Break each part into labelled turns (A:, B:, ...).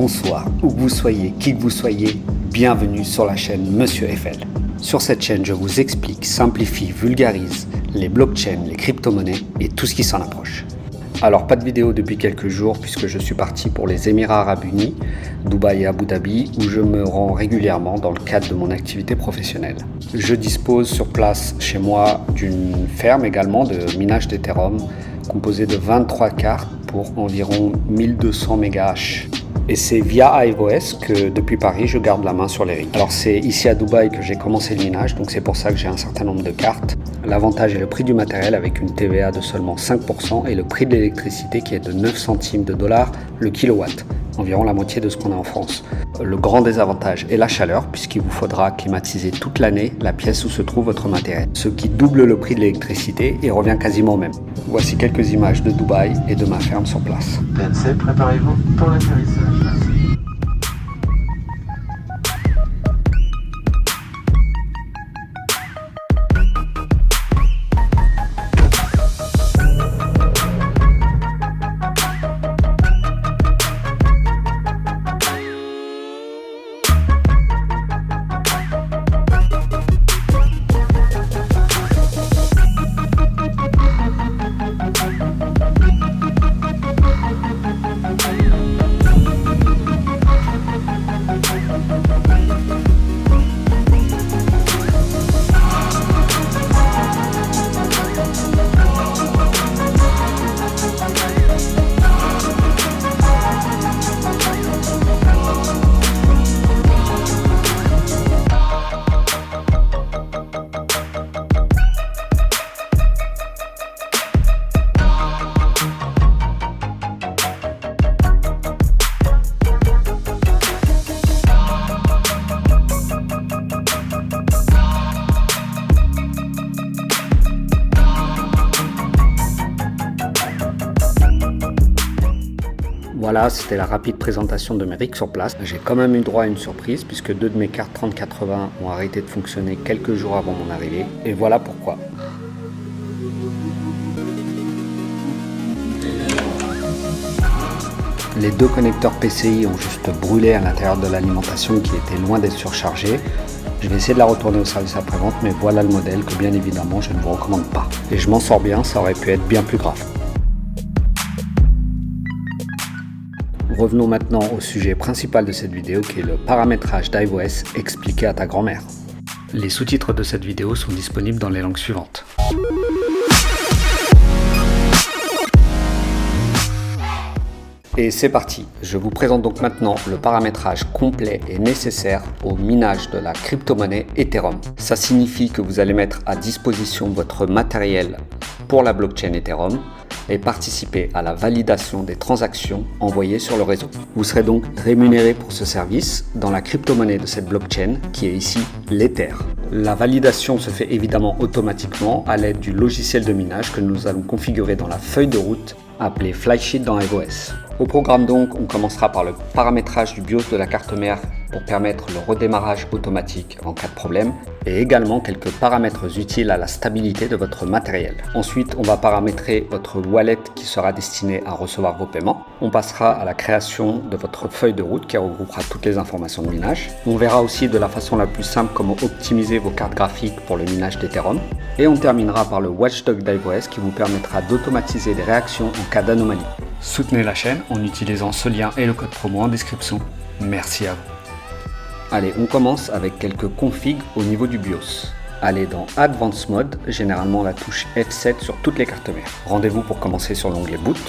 A: bonsoir, où que vous soyez, qui que vous soyez, bienvenue sur la chaîne Monsieur FL. Sur cette chaîne, je vous explique, simplifie, vulgarise les blockchains, les crypto-monnaies et tout ce qui s'en approche. Alors pas de vidéo depuis quelques jours puisque je suis parti pour les Émirats Arabes Unis, Dubaï et Abu Dhabi où je me rends régulièrement dans le cadre de mon activité professionnelle. Je dispose sur place chez moi d'une ferme également de minage d'Ethereum composée de 23 cartes pour environ 1200 MH. Et c'est via iOS que depuis Paris je garde la main sur les rigs. Alors c'est ici à Dubaï que j'ai commencé le minage, donc c'est pour ça que j'ai un certain nombre de cartes. L'avantage est le prix du matériel avec une TVA de seulement 5% et le prix de l'électricité qui est de 9 centimes de dollars le kilowatt, environ la moitié de ce qu'on a en France. Le grand désavantage est la chaleur puisqu'il vous faudra climatiser toute l'année la pièce où se trouve votre matériel, ce qui double le prix de l'électricité et revient quasiment au même. Voici quelques images de Dubaï et de ma ferme sur place.
B: PNC, préparez-vous pour l'atterrissage.
A: Voilà, c'était la rapide présentation de mes rigs sur place. J'ai quand même eu droit à une surprise puisque deux de mes cartes 3080 ont arrêté de fonctionner quelques jours avant mon arrivée. Et voilà pourquoi. Les deux connecteurs PCI ont juste brûlé à l'intérieur de l'alimentation qui était loin d'être surchargée. Je vais essayer de la retourner au service après-vente, mais voilà le modèle que bien évidemment je ne vous recommande pas. Et je m'en sors bien, ça aurait pu être bien plus grave. Revenons maintenant au sujet principal de cette vidéo qui est le paramétrage d'iOS expliqué à ta grand-mère. Les sous-titres de cette vidéo sont disponibles dans les langues suivantes. Et c'est parti, je vous présente donc maintenant le paramétrage complet et nécessaire au minage de la crypto-monnaie Ethereum. Ça signifie que vous allez mettre à disposition votre matériel pour la blockchain Ethereum et participer à la validation des transactions envoyées sur le réseau. Vous serez donc rémunéré pour ce service dans la crypto-monnaie de cette blockchain qui est ici l'Ether. La validation se fait évidemment automatiquement à l'aide du logiciel de minage que nous allons configurer dans la feuille de route appelée Flysheet dans iOS. Au programme donc, on commencera par le paramétrage du BIOS de la carte mère pour permettre le redémarrage automatique en cas de problème et également quelques paramètres utiles à la stabilité de votre matériel. Ensuite, on va paramétrer votre wallet qui sera destiné à recevoir vos paiements. On passera à la création de votre feuille de route qui regroupera toutes les informations de minage. On verra aussi de la façon la plus simple comment optimiser vos cartes graphiques pour le minage d'Ethereum. Et on terminera par le watchdog d'iOS qui vous permettra d'automatiser les réactions en cas d'anomalie. Soutenez la chaîne en utilisant ce lien et le code promo en description. Merci à vous. Allez, on commence avec quelques configs au niveau du BIOS. Allez dans Advanced Mode, généralement la touche F7 sur toutes les cartes mères. Rendez-vous pour commencer sur l'onglet Boot.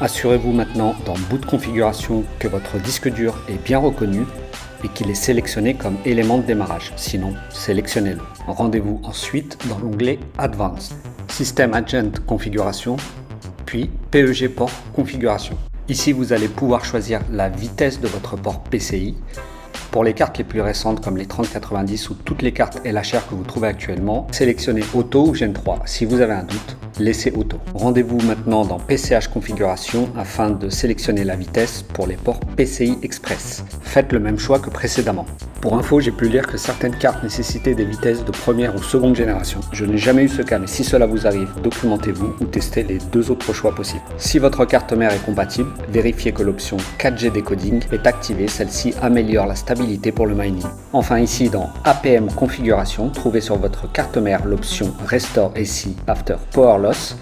A: Assurez-vous maintenant dans Boot Configuration que votre disque dur est bien reconnu et qu'il est sélectionné comme élément de démarrage. Sinon, sélectionnez-le. Rendez-vous ensuite dans l'onglet Advanced, System Agent Configuration, puis PEG Port Configuration. Ici, vous allez pouvoir choisir la vitesse de votre port PCI. Pour les cartes les plus récentes comme les 3090 ou toutes les cartes LHR que vous trouvez actuellement, sélectionnez Auto ou Gen 3. Si vous avez un doute, laissez auto. Rendez-vous maintenant dans PCH configuration afin de sélectionner la vitesse pour les ports PCI Express. Faites le même choix que précédemment. Pour info, j'ai pu lire que certaines cartes nécessitaient des vitesses de première ou seconde génération. Je n'ai jamais eu ce cas, mais si cela vous arrive, documentez-vous ou testez les deux autres choix possibles. Si votre carte mère est compatible, vérifiez que l'option 4G Decoding est activée, celle-ci améliore la stabilité pour le mining. Enfin ici dans APM configuration, trouvez sur votre carte mère l'option Restore AC After Power Loss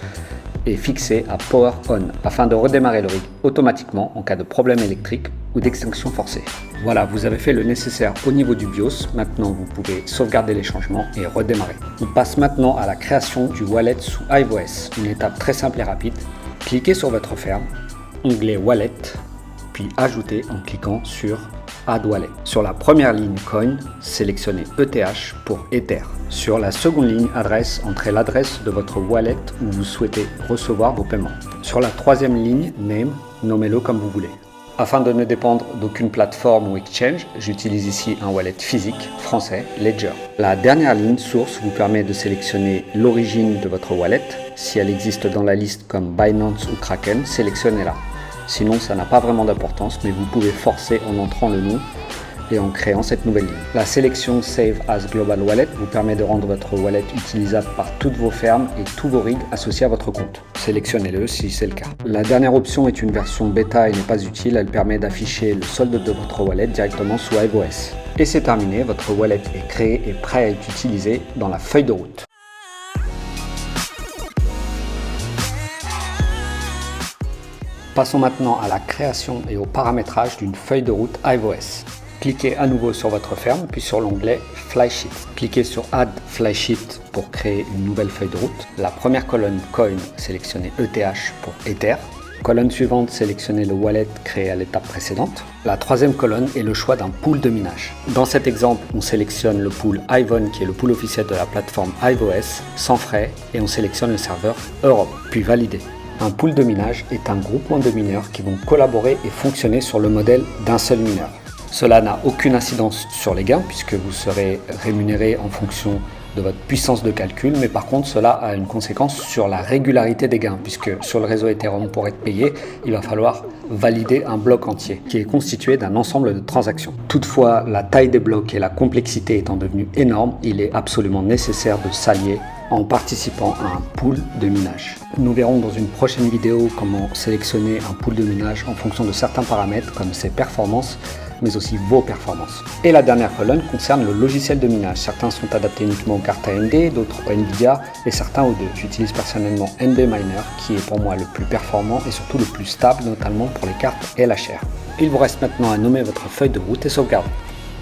A: et fixée à Power On afin de redémarrer le rig automatiquement en cas de problème électrique ou d'extinction forcée. Voilà, vous avez fait le nécessaire au niveau du BIOS. Maintenant, vous pouvez sauvegarder les changements et redémarrer. On passe maintenant à la création du wallet sous iOS. Une étape très simple et rapide. Cliquez sur votre ferme, onglet Wallet, puis Ajouter en cliquant sur Add Wallet. Sur la première ligne Coin, sélectionnez ETH pour Ether. Sur la seconde ligne Adresse, entrez l'adresse de votre wallet où vous souhaitez recevoir vos paiements. Sur la troisième ligne Name, nommez-le comme vous voulez. Afin de ne dépendre d'aucune plateforme ou exchange, j'utilise ici un wallet physique français, Ledger. La dernière ligne Source vous permet de sélectionner l'origine de votre wallet. Si elle existe dans la liste comme Binance ou Kraken, sélectionnez-la. Sinon, ça n'a pas vraiment d'importance, mais vous pouvez forcer en entrant le nom et en créant cette nouvelle ligne. La sélection Save as Global Wallet vous permet de rendre votre wallet utilisable par toutes vos fermes et tous vos rigs associés à votre compte. Sélectionnez-le si c'est le cas. La dernière option est une version bêta et n'est pas utile, elle permet d'afficher le solde de votre wallet directement sous iOS. Et c'est terminé, votre wallet est créé et prêt à être utilisé dans la feuille de route. Passons maintenant à la création et au paramétrage d'une feuille de route iOS. Cliquez à nouveau sur votre ferme, puis sur l'onglet Flysheet. Cliquez sur Add Flysheet pour créer une nouvelle feuille de route. La première colonne Coin, sélectionnez ETH pour Ether. Colonne suivante, sélectionnez le wallet créé à l'étape précédente. La troisième colonne est le choix d'un pool de minage. Dans cet exemple, on sélectionne le pool Ivon qui est le pool officiel de la plateforme iOS sans frais et on sélectionne le serveur Europe, puis valider. Un pool de minage est un groupement de mineurs qui vont collaborer et fonctionner sur le modèle d'un seul mineur. Cela n'a aucune incidence sur les gains puisque vous serez rémunéré en fonction de votre puissance de calcul, mais par contre cela a une conséquence sur la régularité des gains puisque sur le réseau Ethereum pour être payé, il va falloir valider un bloc entier qui est constitué d'un ensemble de transactions. Toutefois, la taille des blocs et la complexité étant devenue énorme, il est absolument nécessaire de s'allier en participant à un pool de minage. Nous verrons dans une prochaine vidéo comment sélectionner un pool de minage en fonction de certains paramètres comme ses performances, mais aussi vos performances. Et la dernière colonne concerne le logiciel de minage. Certains sont adaptés uniquement aux cartes AMD, d'autres aux Nvidia et certains aux deux. J'utilise personnellement NB Miner qui est pour moi le plus performant et surtout le plus stable, notamment pour les cartes LHR. Il vous reste maintenant à nommer votre feuille de route et sauvegarder.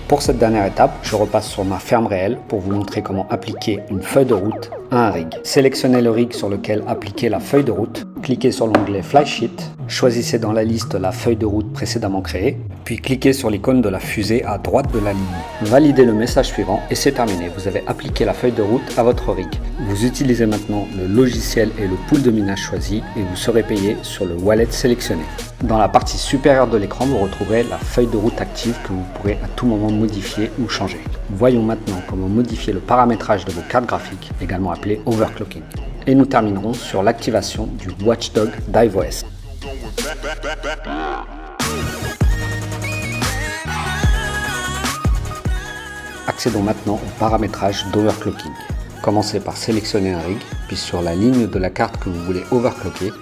A: Pour cette dernière étape, je repasse sur ma ferme réelle pour vous montrer comment appliquer une feuille de route à un rig. Sélectionnez le rig sur lequel appliquer la feuille de route, cliquez sur l'onglet Flysheet, choisissez dans la liste la feuille de route précédemment créée, puis cliquez sur l'icône de la fusée à droite de la ligne. Validez le message suivant et c'est terminé, vous avez appliqué la feuille de route à votre rig. Vous utilisez maintenant le logiciel et le pool de minage choisi et vous serez payé sur le wallet sélectionné. Dans la partie supérieure de l'écran, vous retrouverez la feuille de route active que vous pourrez à tout moment modifier ou changer. Voyons maintenant comment modifier le paramétrage de vos cartes graphiques, également appelé overclocking. Et nous terminerons sur l'activation du watchdog d'iOS. Accédons maintenant au paramétrage d'overclocking. Commencez par sélectionner un rig, puis sur la ligne de la carte que vous voulez overclocker,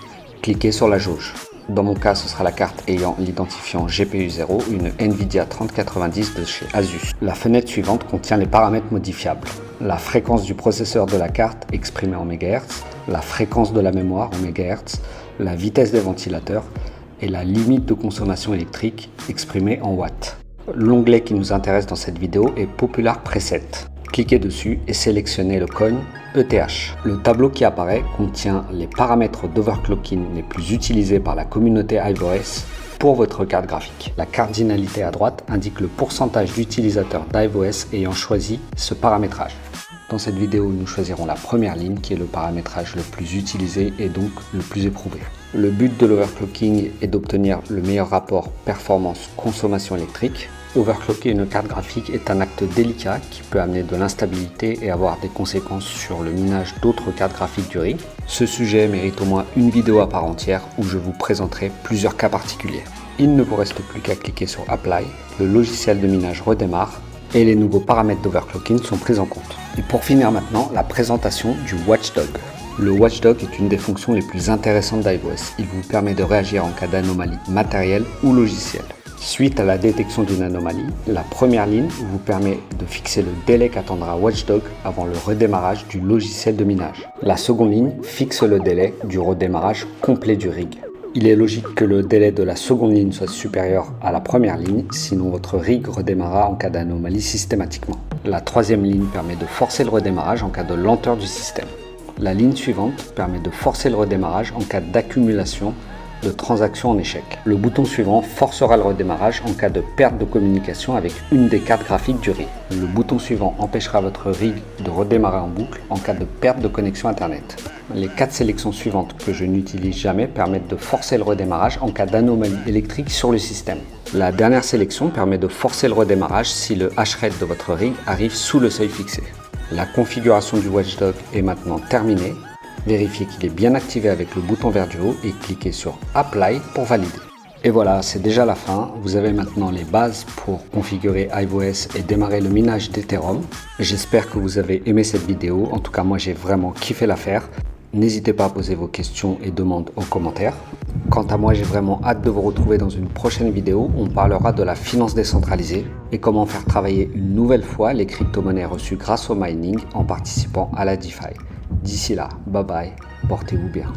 A: cliquez sur la jauge. Dans mon cas, ce sera la carte ayant l'identifiant GPU 0, une Nvidia 3090 de chez Asus. La fenêtre suivante contient les paramètres modifiables. La fréquence du processeur de la carte exprimée en MHz, la fréquence de la mémoire en MHz, la vitesse des ventilateurs et la limite de consommation électrique exprimée en watts. L'onglet qui nous intéresse dans cette vidéo est Popular Preset. Cliquez dessus et sélectionnez le coin ETH. Le tableau qui apparaît contient les paramètres d'overclocking les plus utilisés par la communauté iOS pour votre carte graphique. La cardinalité à droite indique le pourcentage d'utilisateurs d'iOS ayant choisi ce paramétrage. Dans cette vidéo, nous choisirons la première ligne qui est le paramétrage le plus utilisé et donc le plus éprouvé. Le but de l'overclocking est d'obtenir le meilleur rapport performance-consommation électrique. Overclocker une carte graphique est un acte délicat qui peut amener de l'instabilité et avoir des conséquences sur le minage d'autres cartes graphiques du rig. Ce sujet mérite au moins une vidéo à part entière où je vous présenterai plusieurs cas particuliers. Il ne vous reste plus qu'à cliquer sur Apply, le logiciel de minage redémarre et les nouveaux paramètres d'overclocking sont pris en compte. Et pour finir maintenant, la présentation du Watchdog. Le Watchdog est une des fonctions les plus intéressantes d'iOS. Il vous permet de réagir en cas d'anomalie matérielle ou logicielle. Suite à la détection d'une anomalie, la première ligne vous permet de fixer le délai qu'attendra Watchdog avant le redémarrage du logiciel de minage. La seconde ligne fixe le délai du redémarrage complet du rig. Il est logique que le délai de la seconde ligne soit supérieur à la première ligne, sinon votre rig redémarrera en cas d'anomalie systématiquement. La troisième ligne permet de forcer le redémarrage en cas de lenteur du système. La ligne suivante permet de forcer le redémarrage en cas d'accumulation de transactions en échec. Le bouton suivant forcera le redémarrage en cas de perte de communication avec une des cartes graphiques du rig. Le bouton suivant empêchera votre rig de redémarrer en boucle en cas de perte de connexion internet. Les 4 sélections suivantes que je n'utilise jamais permettent de forcer le redémarrage en cas d'anomalie électrique sur le système. La dernière sélection permet de forcer le redémarrage si le hash rate de votre rig arrive sous le seuil fixé. La configuration du Watchdog est maintenant terminée. Vérifiez qu'il est bien activé avec le bouton vert du haut et cliquez sur Apply pour valider. Et voilà, c'est déjà la fin. Vous avez maintenant les bases pour configurer iOS et démarrer le minage d'Ethereum. J'espère que vous avez aimé cette vidéo. En tout cas, moi j'ai vraiment kiffé la faire. N'hésitez pas à poser vos questions et demandes en commentaire. Quant à moi, j'ai vraiment hâte de vous retrouver dans une prochaine vidéo où on parlera de la finance décentralisée et comment faire travailler une nouvelle fois les crypto-monnaies reçues grâce au mining en participant à la DeFi. D'ici là, bye bye, portez-vous bien.